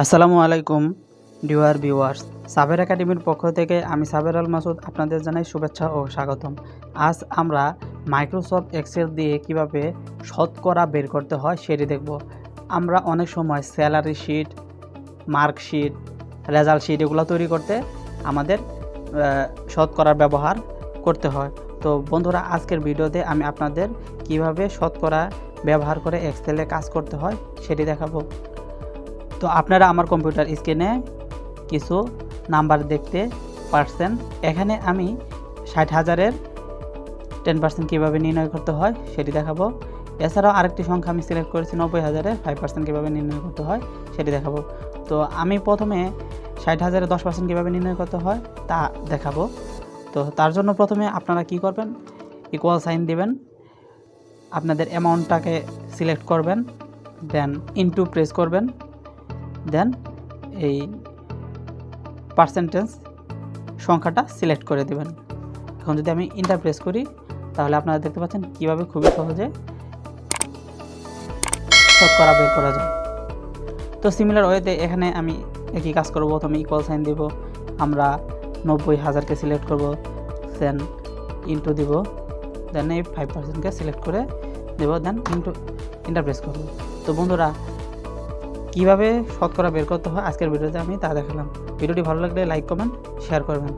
আসসালামু আলাইকুম dear viewers, সাবের একাডেমির পক্ষ থেকে আমি সাবের আল মাসুদ আপনাদের জানাই শুভেচ্ছা ও স্বাগতম। আজ আমরা মাইক্রোসফট এক্সেল দিয়ে কিভাবে শতকরা বের করতে হয় সেটি দেখব। আমরা অনেক সময় salary sheet, marksheet, result sheet এগুলো তৈরি করতে আমাদের শতকরার ব্যবহার করতে হয়। তো বন্ধুরা, আজকের ভিডিওতে আমি আপনাদের কিভাবে শতকরা ব্যবহার করে এক্সেলে কাজ করতে হয় সেটি দেখাবো। তো আপনারা আমার কম্পিউটার স্ক্রিনে কিছু নাম্বার দেখতে পারছেন। এখানে আমি 60,000-এর 10% কীভাবে নির্ণয় করতে হয় সেটি দেখাবো। এছাড়াও আরেকটি সংখ্যা আমি সিলেক্ট করেছি 90,000-এর 5% কীভাবে নির্ণয় করতে হয় সেটি দেখাবো। তো আমি প্রথমে 60,000-এর 10% কীভাবে নির্ণয় করতে হয় তা দেখাবো। তো তার জন্য প্রথমে আপনারা কি করবেন, ইকুয়াল সাইন দিবেন, আপনাদের অ্যামাউন্টটাকে সিলেক্ট করবেন, দেন ইনটু প্রেস করবেন, দেন এই পার্সেন্টেজ সংখ্যাটা সিলেক্ট করে দেবেন। এখন যদি আমি ইন্টার প্রেস করি তাহলে আপনারা দেখতে পাচ্ছেন কীভাবে খুবই সহজে শতকরা বের করা যায়। তো সিমিলার ওয়েতে এখানে আমি একই কাজ করব। প্রথমে ইকুয়াল সাইন দেব, আমরা 90,000-কে সিলেক্ট করব, দেন ইন্টু দিব, দেন এই 5%-কে সিলেক্ট করে দেব, দেন ইন্টার প্রেস করব। তো বন্ধুরা, কীভাবে শতকরা বের করতে হয় আজকের ভিডিওতে আমি তা দেখালাম। ভিডিওটি ভালো লাগলে লাইক, কমেন্ট, শেয়ার করবেন।